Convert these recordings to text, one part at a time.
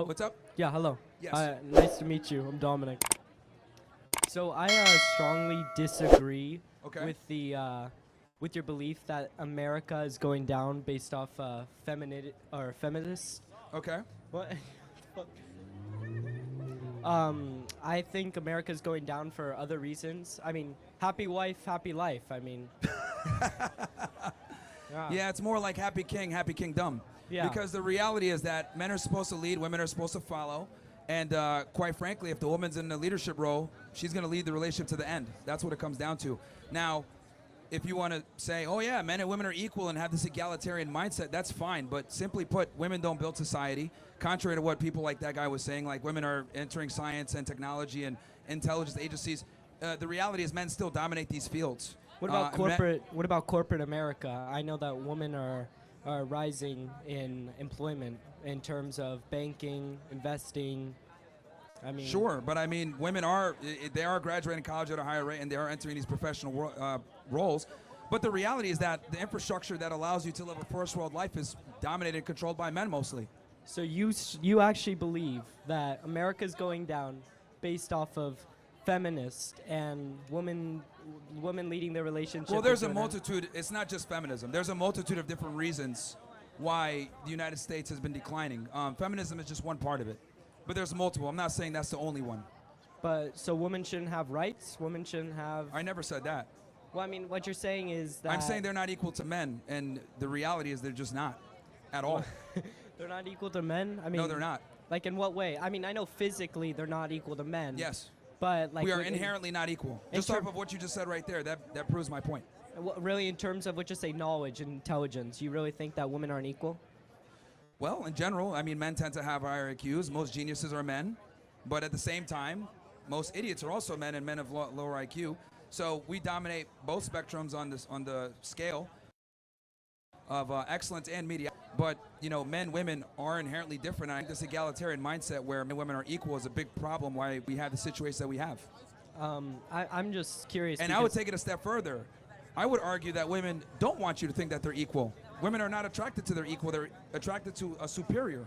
Hello. What's up? Yeah, hello. Yes. Nice to meet you. I'm Dominic. So I strongly disagree with your belief that America is going down based off feminist. Okay. What? I think America's going down for other reasons. I mean, happy wife, happy life. I mean. Yeah, it's more like happy king, happy kingdom. Yeah. Because the reality is that men are supposed to lead, women are supposed to follow. And quite frankly, if the woman's in a leadership role, she's going to lead the relationship to the end. That's what it comes down to. Now, if you want to say, oh yeah, men and women are equal and have this egalitarian mindset, that's fine. But simply put, women don't build society. Contrary to what people like that guy was saying, like women are entering science and technology and intelligence agencies. The reality is men still dominate these fields. What about corporate? What about corporate America? I know that women are rising in employment in terms of banking, investing. I mean, sure, but I mean, women they are graduating college at a higher rate, and they are entering these professional roles. But the reality is that the infrastructure that allows you to live a first world life is dominated and controlled by men mostly. So you actually believe that America's going down based off of feminist and women leading their relationship? Well, there's a multitude. It's not just feminism. There's a multitude of different reasons why the United States has been declining. Feminism is just one part of it, but there's multiple. I'm not saying that's the only one. But so women shouldn't have rights? Women shouldn't have... I never said that. Well, I mean, what you're saying is that... I'm saying they're not equal to men, and the reality is they're just not at all. They're not equal to men? I mean, no, they're not. Like in what way? I mean, I know physically they're not equal to men. Yes. But like we are inherently not equal. Just off of what you just said right there, that proves my point. Really, in terms of, let's just say, knowledge and intelligence, you really think that women aren't equal? Well, in general, I mean, men tend to have higher IQs. Most geniuses are men. But at the same time, most idiots are also men, and men have lower IQ. So we dominate both spectrums on the scale of excellence and media. But, you know, men, women are inherently different. I think this egalitarian mindset where men and women are equal is a big problem why we have the situation that we have. I'm just curious. And I would take it a step further. I would argue that women don't want you to think that they're equal. Women are not attracted to their equal. They're attracted to a superior.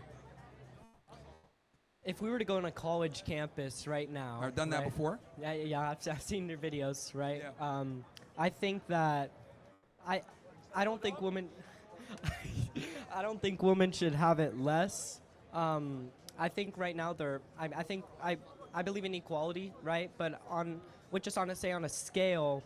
If we were to go on a college campus right now. I've done that before. Yeah, I've seen your videos, right? Yeah. I think that I don't think women I don't think women should have it less. I think right now I believe in equality, right? But on a scale,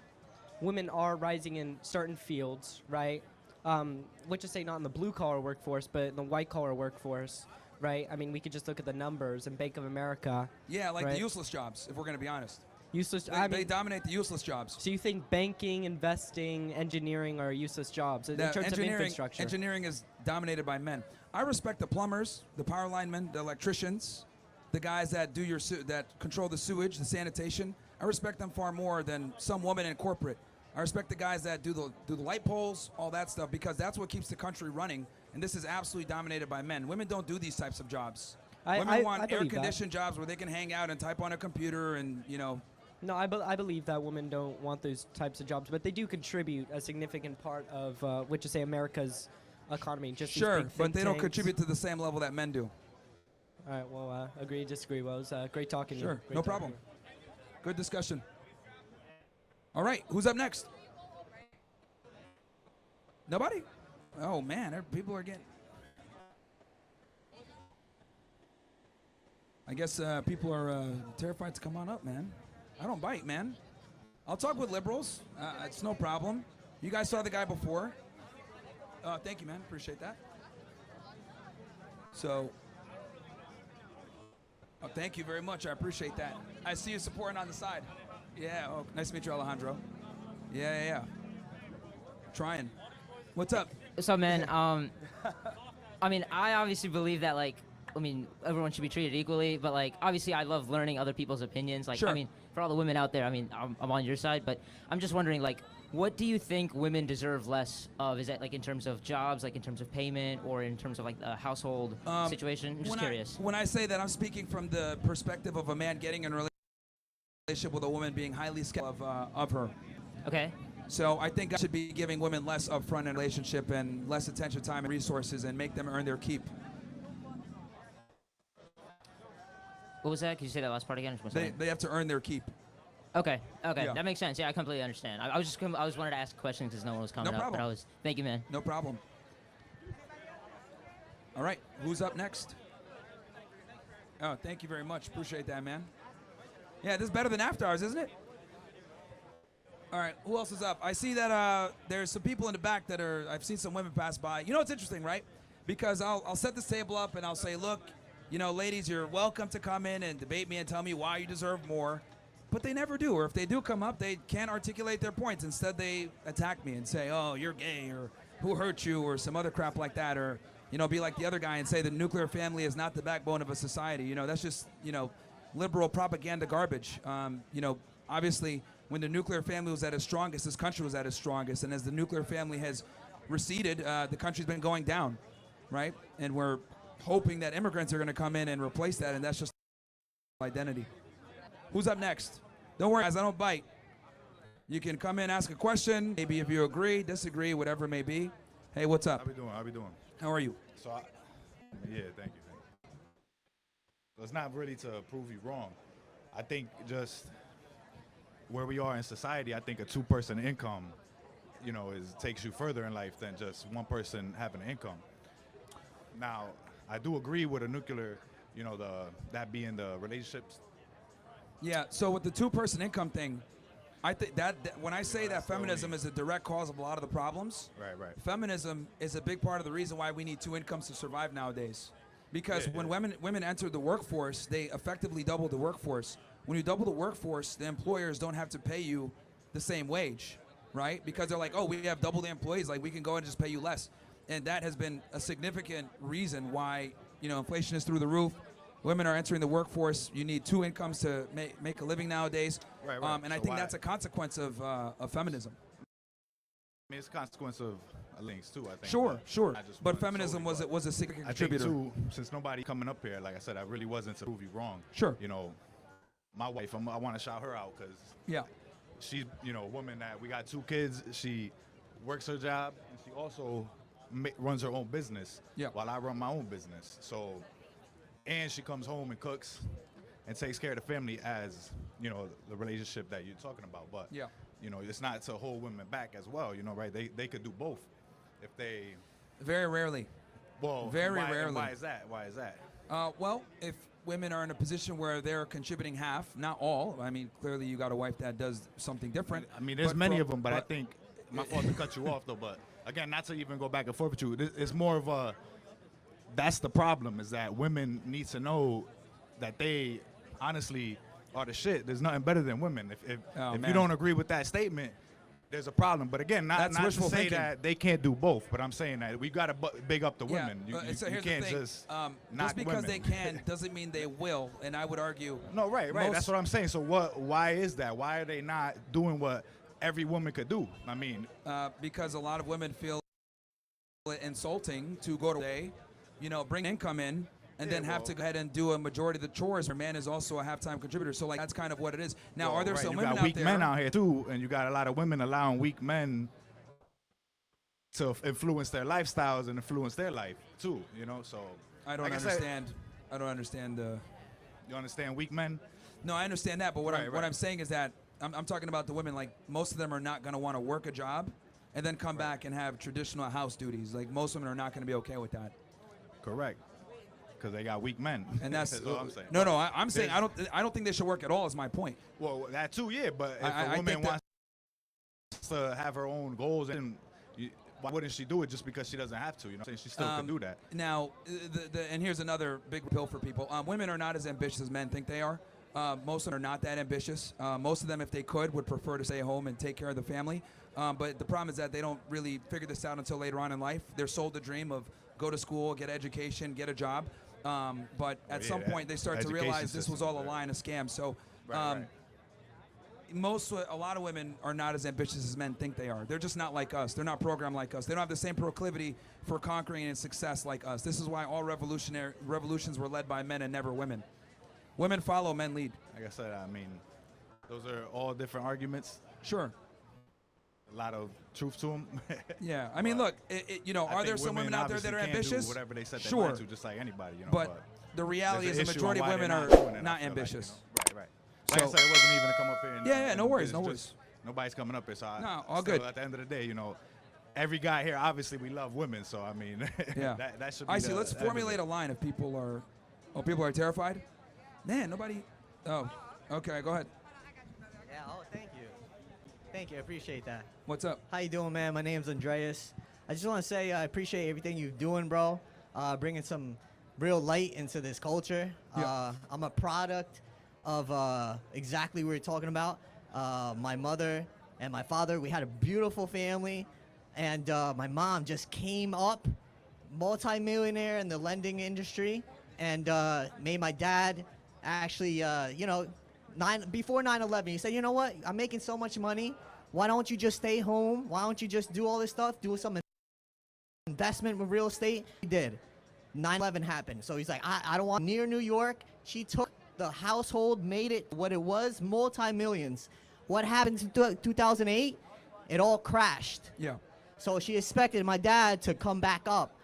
women are rising in certain fields, right? Let's just say not in the blue collar workforce, but in the white collar workforce, right? I mean, we could just look at the numbers in Bank of America. Yeah, like right? the useless jobs, if we're going to be honest. Useless. They dominate the useless jobs. So you think banking, investing, engineering are useless jobs in terms of infrastructure? Engineering is dominated by men. I respect the plumbers, the power linemen, the electricians, the guys that that control the sewage, the sanitation. I respect them far more than some woman in corporate. I respect the guys that do the light poles, all that stuff, because that's what keeps the country running. And this is absolutely dominated by men. Women don't do these types of jobs. Women want air-conditioned jobs where they can hang out and type on a computer and, you know. No, I believe that women don't want those types of jobs, but they do contribute a significant part of, let's just say, America's economy. Just sure, but they don't contribute to the same level that men do. All right, well, agree, disagree. Well, it was great talking to you. Sure, no problem. Good discussion. All right, who's up next? Nobody? Oh, man, people are getting... I guess people are terrified to come on up, man. I don't bite, man. I'll talk with liberals. It's no problem. You guys saw the guy before. Thank you, man. Appreciate that. So, thank you very much. I appreciate that. I see you supporting on the side. Yeah. Oh, nice to meet you, Alejandro. Yeah. Trying. What's up? What's up, man? I mean, I obviously believe that, like, everyone should be treated equally, but, like, obviously I love learning other people's opinions. Like, sure. I mean, for all the women out there, I mean, I'm on your side, but I'm just wondering, like, what do you think women deserve less of? Is that, like, in terms of jobs, like, in terms of payment, or in terms of, like, the household situation? I'm just curious. When I say that, I'm speaking from the perspective of a man getting in a relationship with a woman being highly skeptical of her. Okay. So I think I should be giving women less upfront in a relationship and less attention, time, and resources, and make them earn their keep. What was that? Could you say that last part again? They have to earn their keep. Okay, Yeah. that makes sense. Yeah, I completely understand. I was wanted to ask a question because no one was coming No up. problem. But thank you, man. No problem. All right, who's up next? Oh, thank you very much. Appreciate that, man. Yeah, this is better than After Hours, isn't it? All right, who else is up? I see that there's some people in the back that are, I've seen some women pass by. You know what's interesting, right? Because I'll set this table up and I'll say, look, you know, ladies, you're welcome to come in and debate me and tell me why you deserve more. But they never do, or if they do come up, they can't articulate their points. Instead, they attack me and say, oh, you're gay, or who hurt you, or some other crap like that, or, you know, be like the other guy and say the nuclear family is not the backbone of a society. You know, that's just, you know, liberal propaganda garbage. You know, obviously, when the nuclear family was at its strongest, this country was at its strongest, and as the nuclear family has receded, the country's been going down, right? And we're hoping that immigrants are going to come in and replace that, and that's just identity. Who's up next? Don't worry, guys, I don't bite. You can come in, ask a question, maybe if you agree, disagree, whatever it may be. Hey, what's up? How we doing? How are you? So, yeah, thank you. So it's not really to prove you wrong. I think just where we are in society, I think a two-person income, you know, takes you further in life than just one person having an income. Now, I do agree with a nuclear, you know, that being the relationships. Yeah, so with the two-person income thing, I think that when I say that feminism is a direct cause of a lot of the problems, right. Feminism is a big part of the reason why we need two incomes to survive nowadays. Because when women enter the workforce, they effectively double the workforce. When you double the workforce, the employers don't have to pay you the same wage, right? Because they're like, oh, we have double the employees, like we can go and just pay you less. And that has been a significant reason why, you know, inflation is through the roof. Women are entering the workforce. You need two incomes to make a living nowadays. Right. And so I think that's a consequence of feminism. I mean, it's a consequence of links too, I think. Sure. But feminism was a significant contributor. I think too, since nobody coming up here, like I said, I really wasn't to prove you wrong. Sure. You know, my wife, I want to shout her out because she's, you know, a woman that we got 2 kids. She works her job and she also runs her own business while I run my own business. So, and she comes home and cooks and takes care of the family as, you know, the relationship that you're talking about. But, you know, it's not to hold women back as well, you know, right? They could do both if they... Very rarely. Well, very rarely. Why is that? Well, if women are in a position where they're contributing half, not all. I mean, clearly you got a wife that does something different. I mean, there's many of them, but I think, my fault to cut you off though, but again, not to even go back and forth with you, it's more of a... That's the problem, is that women need to know that they honestly are the shit. There's nothing better than women. If you don't agree with that statement, there's a problem. But again, not to say thinking. that they can't do both, but I'm saying that we got to big up the women. So you here's can't the thing. just knock because women. they can doesn't mean they will, and I would argue... No, right. That's what I'm saying. So why is that? Why are they not doing what every woman could do? I mean... because a lot of women feel it insulting to go to day, you know, bring income in, and then have to go ahead and do a majority of the chores. Her man is also a halftime contributor, so like that's kind of what it is. Now, are there some women out there? You got weak men out here too, and you got a lot of women allowing weak men to influence their lifestyles and influence their life too. You know, so I don't understand. I don't understand. You understand weak men? No, I understand that, but what I'm saying is that I'm talking about the women. Like most of them are not going to want to work a job and then come back and have traditional house duties. Like most women are not going to be okay with that. Correct, because they got weak men, and that's what I'm saying. No, I'm saying I don't think they should work at all. Is my point. Well, that too, yeah. But if a woman wants to have her own goals, and why wouldn't she do it just because she doesn't have to? You know, what I'm saying she still can do that. Now, and here's another big pill for people. Women are not as ambitious as men think they are. Most of them are not that ambitious. Most of them, if they could, would prefer to stay home and take care of the family. But the problem is that they don't really figure this out until later on in life. They're sold the dream of go to school, get education, get a job. But at some point, they start to realize this was all a lie and a scam. So a lot of women are not as ambitious as men think they are. They're just not like us. They're not programmed like us. They don't have the same proclivity for conquering and success like us. This is why all revolutions were led by men and never women. Women follow, men lead. Like I said, I mean, those are all different arguments. Sure. A lot of truth to them. Yeah, I mean, look, you know, are there some women out there that are ambitious? Do whatever they set their sure. mind to, just like anybody, you know. But the reality is the majority of women are not ambitious. Like, right. Like I said, it wasn't even to come up here. Yeah, no worries, no worries. Nobody's coming up here, so no, all good. At the end of the day, every guy here, obviously, we love women. So I mean, yeah, that should be. I see. Let's formulate a line. If people are, people are terrified. Man, nobody. Oh, okay. Go ahead. Yeah. Oh, thank you. Thank you. I appreciate that. What's up? How you doing, man? My name's Andreas. I just want to say I appreciate everything you're doing, bro. Bringing some real light into this culture. Yeah. I'm a product of exactly what we're talking about. My mother and my father, we had a beautiful family, and my mom just came up, multi-millionaire in the lending industry, and made my dad actually, before 9/11, he said, you know what, I'm making so much money, why don't you just stay home? Why don't you just do all this stuff, do some investment with real estate? He did. 9/11 happened, so he's like, I don't want near New York. She took the household, made it what it was, multi-millions. What happened in 2008? It all crashed. Yeah. So she expected my dad to come back up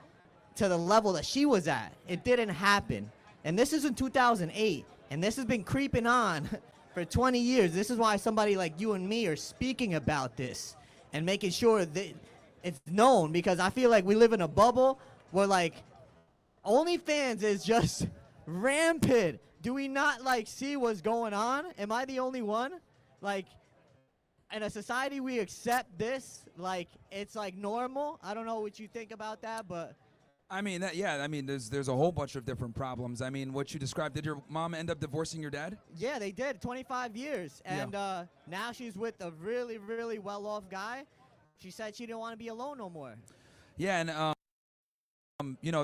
to the level that she was at. It didn't happen. And this is in 2008, and this has been creeping on for 20 years. This is why somebody like you and me are speaking about this and making sure that it's known, because I feel like we live in a bubble where like OnlyFans is just rampant. Do we not like see what's going on? Am I the only one? Like, in a society we accept this, like it's like normal. I don't know what you think about that, but I mean there's a whole bunch of different problems. I mean, what you described, did your mom end up divorcing your dad? Yeah, they did. 25 years. And now she's with a really, really well-off guy. She said she didn't want to be alone no more. Yeah, and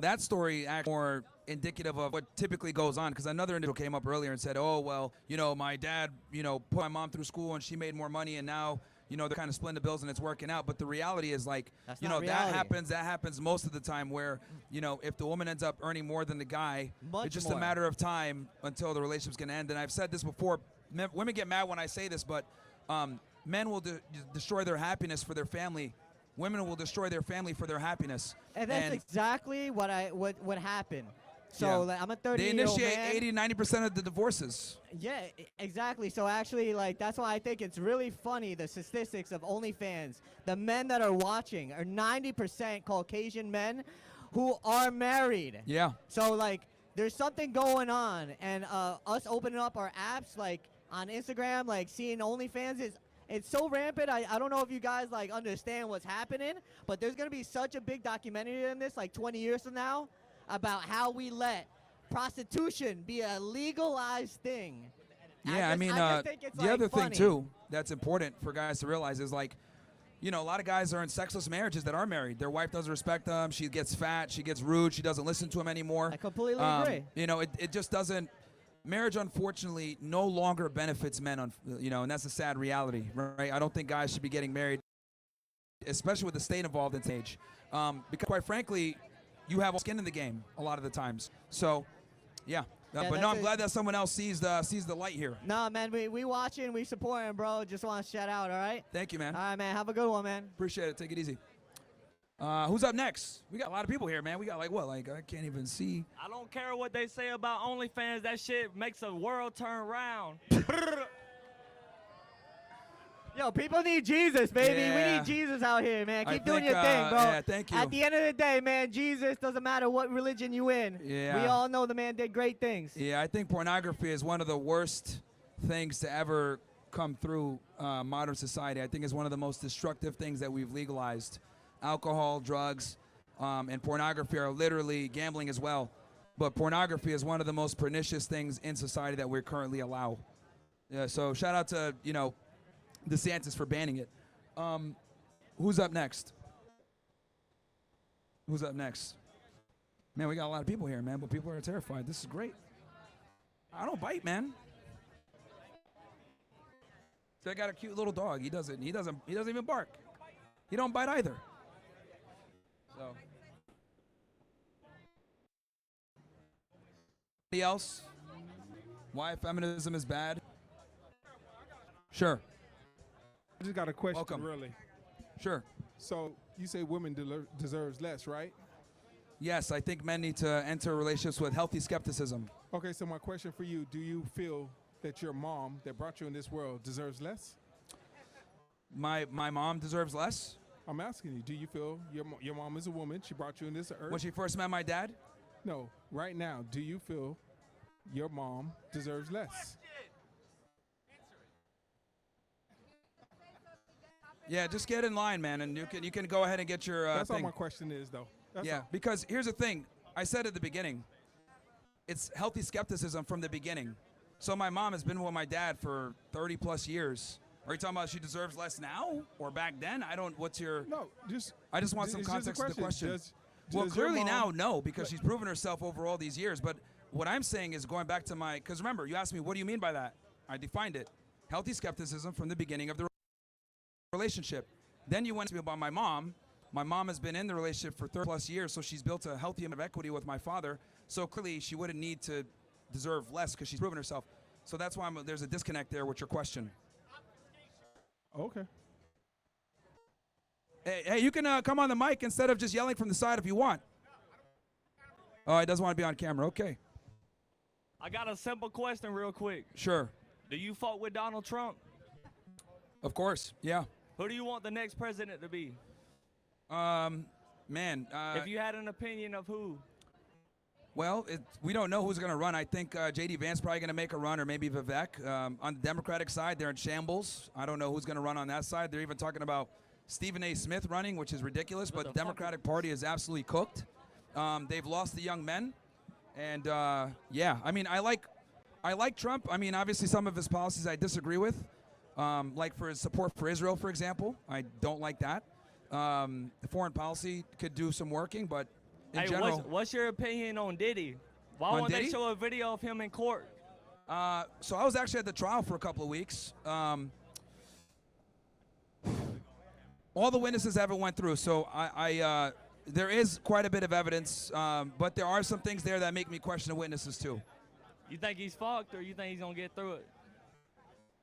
that story actually more indicative of what typically goes on, because another individual came up earlier and said, oh, well, my dad, put my mom through school and she made more money, and now, they're kind of splitting the bills and it's working out. But the reality is, like, that happens most of the time where, if the woman ends up earning more than the guy, it's just a matter of time until the relationship's going to end. And I've said this before, women get mad when I say this, but men will destroy their happiness for their family. Women will destroy their family for their happiness. And that's exactly what happened. So like, I'm a 30-year-old man. They initiate 80-90% of the divorces. Yeah, exactly. So actually, like, that's why I think it's really funny, the statistics of OnlyFans. The men that are watching are 90% Caucasian men who are married. Yeah. So, like, there's something going on. And us opening up our apps, like, on Instagram, like, seeing OnlyFans it's so rampant. I don't know if you guys, like, understand what's happening, but there's going to be such a big documentary in this, like, 20 years from now, about how we let prostitution be a legalized thing. Yeah, the other thing, too, that's important for guys to realize is, like, a lot of guys are in sexless marriages that are married. Their wife doesn't respect them. She gets fat. She gets rude. She doesn't listen to them anymore. I completely agree. It just doesn't. Marriage, unfortunately, no longer benefits men, and that's a sad reality, right? I don't think guys should be getting married, especially with the state involved in this age, because, quite frankly, you have skin in the game a lot of the times. So, yeah. But no, I'm glad that someone else sees the light here. Nah, man, we watching, we supporting, bro. Just want to shout out, all right? Thank you, man. All right, man. Have a good one, man. Appreciate it. Take it easy. Who's up next? We got a lot of people here, man. We got I can't even see. I don't care what they say about OnlyFans. That shit makes the world turn round. Yo, people need Jesus, baby. Yeah. We need Jesus out here, man. Keep doing your thing, bro. Yeah, thank you. At the end of the day, man, Jesus, doesn't matter what religion you in. Yeah. We all know the man did great things. Yeah, I think pornography is one of the worst things to ever come through modern society. I think it's one of the most destructive things that we've legalized. Alcohol, drugs, and pornography are literally gambling as well. But pornography is one of the most pernicious things in society that we currently allow. Yeah, so shout out to, DeSantis for banning it. Who's up next? Who's up next? Man, we got a lot of people here, man, but people are terrified. This is great. I don't bite, man. So I got a cute little dog. He doesn't even bark. He don't bite either. So. Anybody else? Why feminism is bad? Sure. I just got a question, Welcome. really. Sure. So you say women deserves less, right? Yes, I think men need to enter relationships with healthy skepticism. Okay, so my question for you, do you feel that your mom that brought you in this world deserves less? My mom deserves less? I'm asking you, do you feel your mom is a woman, she brought you in this earth? When she first met my dad? No, right now, do you feel your mom deserves less? Yeah, just get in line, man, and you can go ahead and get your That's thing. all my question is, though. That's Yeah, all. because here's the thing. I said at the beginning, it's healthy skepticism from the beginning. So my mom has been with my dad for 30 plus years. Are you talking about she deserves less now or back then? I don't. What's your? No, just. I just want some it's just a context to the question. Well, does your clearly now, mom- no, because she's proven herself over all these years. But what I'm saying is going back to my, because remember, you asked me, what do you mean by that? I defined it. Healthy skepticism from the beginning of the relationship. Then you went to me about my mom. My mom has been in the relationship for 30 plus years, so she's built a healthy amount of equity with my father. So clearly she wouldn't need to deserve less because she's proven herself. So that's why there's a disconnect there with your question. Okay. Hey, you can come on the mic instead of just yelling from the side if you want. Oh, he doesn't want to be on camera. Okay. I got a simple question real quick. Sure. Do you fuck with Donald Trump? Of course. Yeah. Who do you want the next president to be? Man. If you had an opinion of who? Well, we don't know who's going to run. I think J.D. Vance probably going to make a run, or maybe Vivek. On the Democratic side, they're in shambles. I don't know who's going to run on that side. They're even talking about Stephen A. Smith running, which is ridiculous, but the Democratic Party is absolutely cooked. They've lost the young men. And, yeah, I mean, I like Trump. I mean, obviously some of his policies I disagree with, like for his support for Israel, for example. I don't like that. The foreign policy could do some working, but in general. What's your opinion on Diddy? Why won't they show a video of him in court? So I was actually at the trial for a couple of weeks. All the witnesses haven't went through, so there is quite a bit of evidence, but there are some things there that make me question the witnesses too. You think he's fucked, or you think he's gonna get through it?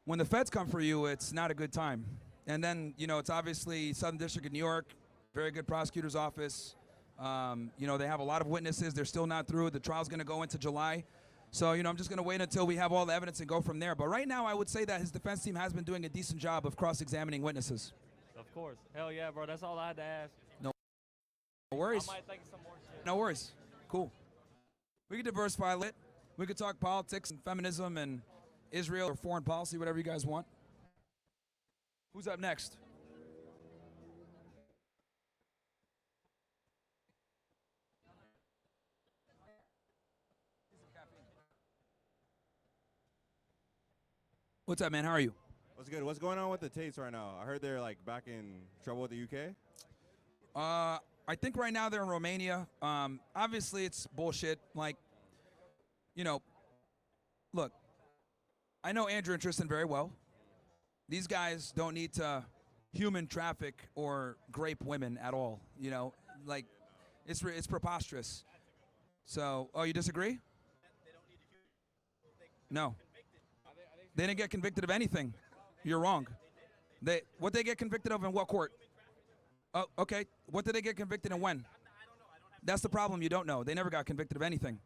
When the feds come for you, it's not a good time. And then, you know, it's obviously Southern District of New York, very good prosecutor's office. You know, they have a lot of witnesses. They're still not through. The trial's going to go into July. So, you know, I'm just going to wait until we have all the evidence and go from there. But right now, I would say that his defense team has been doing a decent job of cross-examining witnesses. Of course. Hell yeah, bro. That's all I had to ask. No worries. I might think of some more shit. No worries. Cool. We could diversify a lit. We could talk politics and feminism and Israel or foreign policy, whatever you guys want. Who's up next? What's up, man? How are you? What's good? What's going on with the Tates right now? I heard they're like back in trouble with the UK. I think right now they're in Romania. Obviously, it's bullshit. Like, you know, look, I know Andrew and Tristan very well. These guys don't need to human traffic or grape women at all. You know, like, it's preposterous. So, oh, you disagree? No. They didn't get convicted of anything. You're wrong. What they get convicted of in what court? Oh, okay. What did they get convicted and when? That's the problem. You don't know. They never got convicted of anything.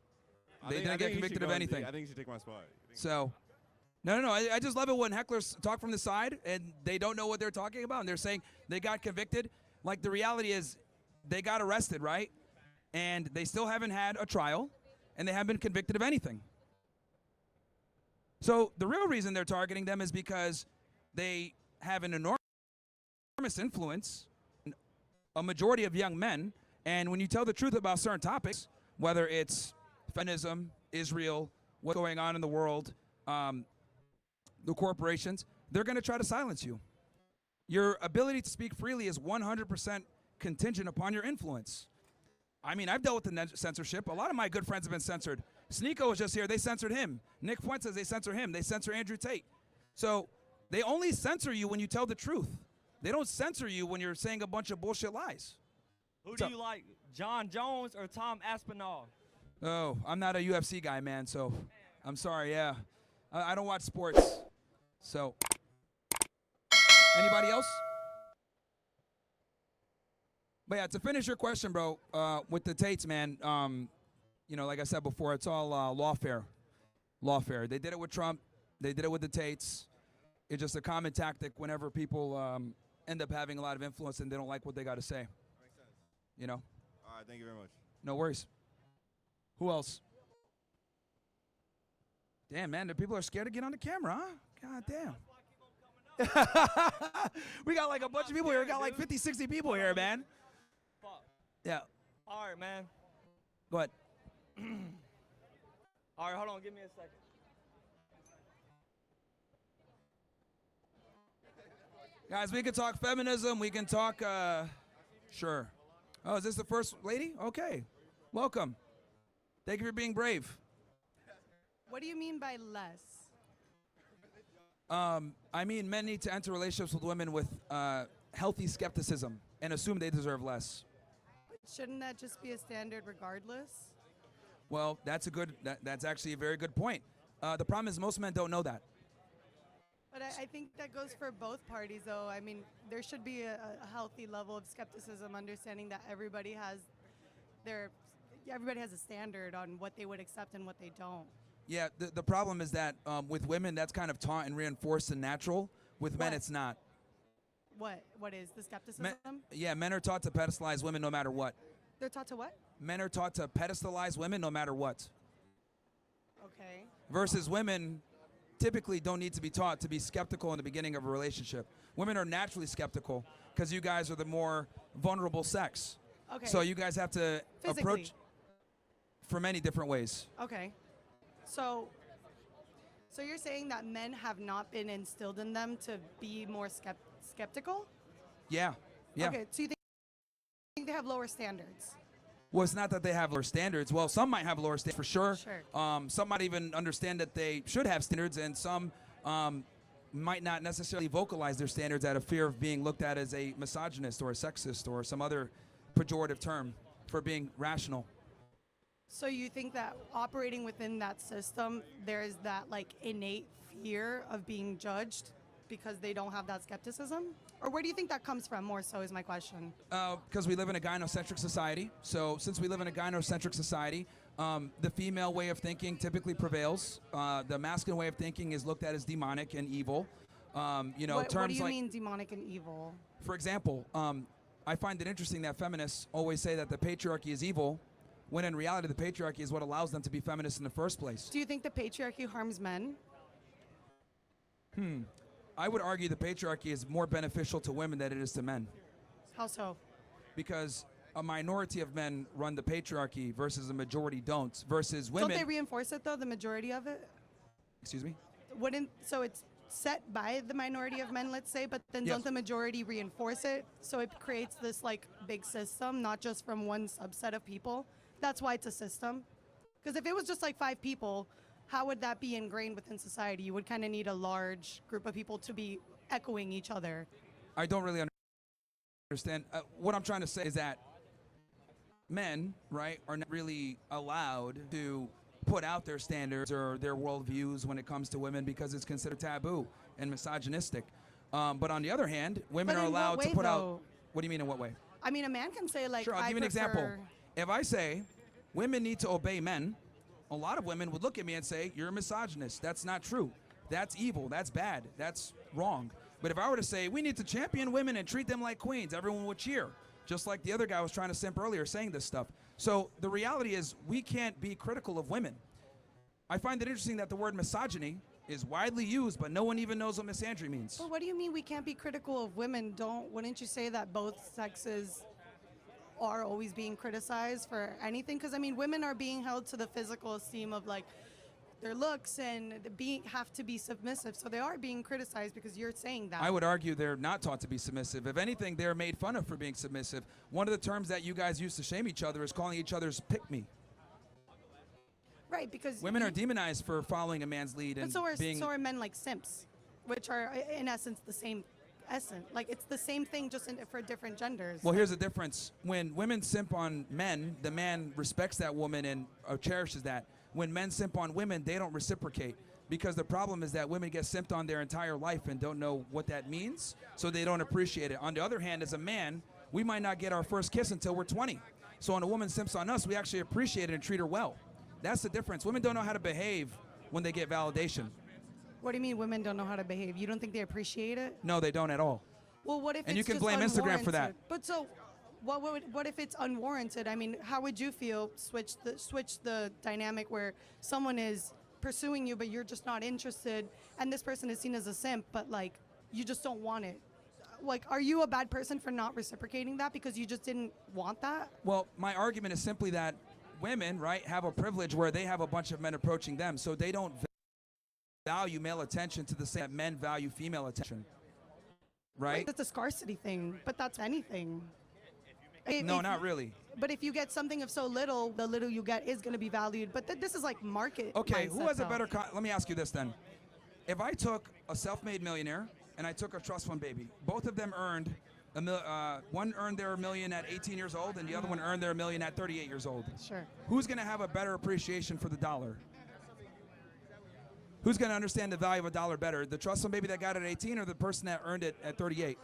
They didn't get convicted of anything. I think you should take my spot. So, no. I just love it when hecklers talk from the side and they don't know what they're talking about and they're saying they got convicted. Like, the reality is they got arrested, right? And they still haven't had a trial and they haven't been convicted of anything. So the real reason they're targeting them is because they have an enormous influence, a majority of young men, and when you tell the truth about certain topics, whether it's feminism, Israel, what's going on in the world, the corporations, they're going to try to silence you. Your ability to speak freely is 100% contingent upon your influence. I mean, I've dealt with the censorship. A lot of my good friends have been censored. Sneako was just here. They censored him. Nick Fuentes, they censor him. They censor Andrew Tate. So they only censor you when you tell the truth. They don't censor you when you're saying a bunch of bullshit lies. Who do you like, John Jones or Tom Aspinall? Oh, I'm not a UFC guy, man, so I'm sorry, yeah. I don't watch sports. So, anybody else? But yeah, to finish your question, bro, with the Tates, man, you know, like I said before, it's all lawfare. Lawfare. They did it with Trump. They did it with the Tates. It's just a common tactic whenever people end up having a lot of influence and they don't like what they got to say. Makes sense. You know? All right, thank you very much. No worries. Who else? Damn, man, the people are scared to get on the camera, huh? God damn. We got like a bunch of people here. We got like 50, 60 people here, man. Yeah. All right, man. Go ahead. All right, hold on. Give me a second. Guys, we can talk feminism. We can talk, sure. Oh, is this the first lady? Okay. Welcome. Thank you for being brave. What do you mean by less? I mean, men need to enter relationships with women with healthy skepticism and assume they deserve less. Shouldn't that just be a standard regardless? Well, that's that's actually a very good point. The problem is most men don't know that. But I think that goes for both parties, though. I mean, there should be a healthy level of skepticism, understanding that everybody has a standard on what they would accept and what they don't. Yeah, the problem is that with women, that's kind of taught and reinforced and natural. With men, it's not. What is the skepticism? Men are taught to pedestalize women no matter what. They're taught to what? Men are taught to pedestalize women no matter what. Okay. Versus women typically don't need to be taught to be skeptical in the beginning of a relationship. Women are naturally skeptical because you guys are the more vulnerable sex. Okay. So you guys have to Physically. approach for many different ways. Okay. So you're saying that men have not been instilled in them to be more skeptical? Yeah. Yeah. Okay, so you think they have lower standards? Well, it's not that they have lower standards. Well, some might have lower standards for sure. Sure. Some might even understand that they should have standards, and some might not necessarily vocalize their standards out of fear of being looked at as a misogynist or a sexist or some other pejorative term for being rational. So you think that operating within that system, there's that like innate fear of being judged because they don't have that skepticism? Or where do you think that comes from more so is my question? Because we live in a gynocentric society. So since we live in a gynocentric society, the female way of thinking typically prevails. The masculine way of thinking is looked at as demonic and evil. What do you mean demonic and evil? For example, I find it interesting that feminists always say that the patriarchy is evil, when in reality the patriarchy is what allows them to be feminists in the first place. Do you think the patriarchy harms men? I would argue the patriarchy is more beneficial to women than it is to men. How so? Because a minority of men run the patriarchy versus a majority don't. Versus women. Don't they reinforce it though, the majority of it? Excuse me? So it's set by the minority of men, let's say, but then Yes. don't the majority reinforce it? So it creates this like big system, not just from one subset of people. That's why it's a system. Because if it was just like 5 people, how would that be ingrained within society? You would kind of need a large group of people to be echoing each other. I don't really understand. What I'm trying to say is that men, right, are not really allowed to put out their standards or their worldviews when it comes to women because it's considered taboo and misogynistic. But on the other hand, women are allowed to put out. What do you mean in what way? I mean, a man can say like, Sure, I'll give you an example. If I say women need to obey men, a lot of women would look at me and say, you're a misogynist. That's not true. That's evil. That's bad. That's wrong. But if I were to say, we need to champion women and treat them like queens, everyone would cheer. Just like the other guy was trying to simp earlier saying this stuff. So the reality is we can't be critical of women. I find it interesting that the word misogyny is widely used, but no one even knows what misandry means. Well, what do you mean we can't be critical of women? Wouldn't you say that both sexes are always being criticized for anything? Because I mean, women are being held to the physical esteem of like their looks and have to be submissive. So they are being criticized because you're saying that. I would argue they're not taught to be submissive. If anything, they're made fun of for being submissive. One of the terms that you guys use to shame each other is calling each other's pick me. Right, because women are demonized for following a man's lead and so being. are men like simps, which are in essence the same essence. Like it's the same thing, just for different genders. Well, here's the difference. When women simp on men, the man respects that woman and cherishes that. When men simp on women, they don't reciprocate. Because the problem is that women get simped on their entire life and don't know what that means, so they don't appreciate it. On the other hand, as a man, we might not get our first kiss until we're 20. So when a woman simps on us, we actually appreciate it and treat her well. That's the difference. Women don't know how to behave when they get validation. What do you mean women don't know how to behave? You don't think they appreciate it? No, they don't at all. Well, what if And you it's can just blame Instagram for that. unwarranted? But so, what if it's unwarranted? I mean, how would you feel? Switch the dynamic where someone is pursuing you, but you're just not interested, and this person is seen as a simp, but like you just don't want it. Like, are you a bad person for not reciprocating that because you just didn't want that? Well, my argument is simply that women, right, have a privilege where they have a bunch of men approaching them, so they don't value male attention to the same that men value female attention. Right? That's a scarcity thing, but that's anything. No, not really. But if you get something of so little, the little you get is going to be valued. But this is like market. Okay, who has a though. better? Let me ask you this then: if I took a self-made millionaire and I took a trust fund baby, both of them earned one earned their million at 18 years old, and the other one earned their million at 38 years old. Sure. Who's going to have a better appreciation for the dollar? Who's going to understand the value of a dollar better? The trust fund baby that got it at 18 or the person that earned it at 38?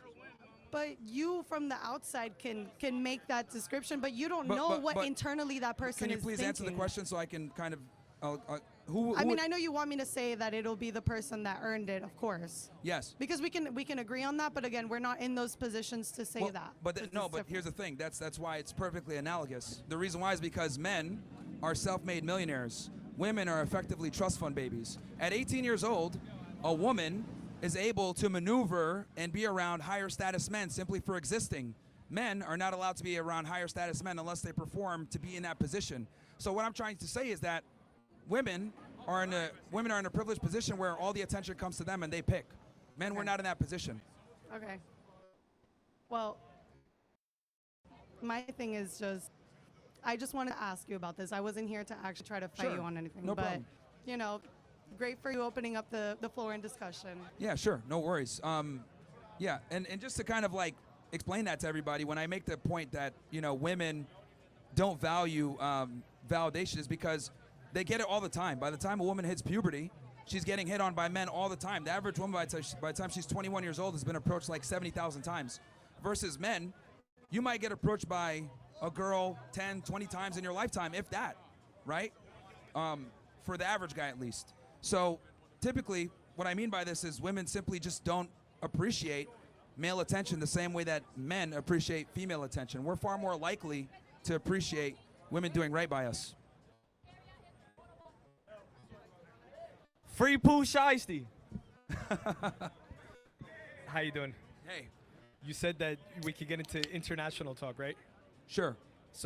But you from the outside can make that description, but you don't know what internally that person Can you is please answer the thinking. question so I can kind of, I mean, I know you want me to say that it'll be the person that earned it, of course. Yes. Because we can agree on that, but again, we're not in those positions to say that. But It's no, just but different. here's the thing. That's why it's perfectly analogous. The reason why is because men are self-made millionaires. Women are effectively trust fund babies. At 18 years old, a woman is able to maneuver and be around higher status men simply for existing. Men are not allowed to be around higher status men unless they perform to be in that position. So what I'm trying to say is that women are in a privileged position where all the attention comes to them and they pick. Men were not in that position. Okay. Well, my thing is just, I just wanted to ask you about this. I wasn't here to actually try to fight Sure. you on anything. No but, problem. you know, great for you opening up the floor in discussion. Yeah, sure. No worries. Yeah, and just to kind of like explain that to everybody, when I make the point that, you know, women don't value validation is because they get it all the time. By the time a woman hits puberty, she's getting hit on by men all the time. The average woman by the time she's 21 years old has been approached like 70,000 times. Versus men, you might get approached by a girl 10, 20 times in your lifetime, if that, right? For the average guy at least. So typically, what I mean by this is women simply just don't appreciate male attention the same way that men appreciate female attention. We're far more likely to appreciate women doing right by us. Free Pooh Shiesty. How you doing? Hey. You said that we could get into international talk, right? Sure.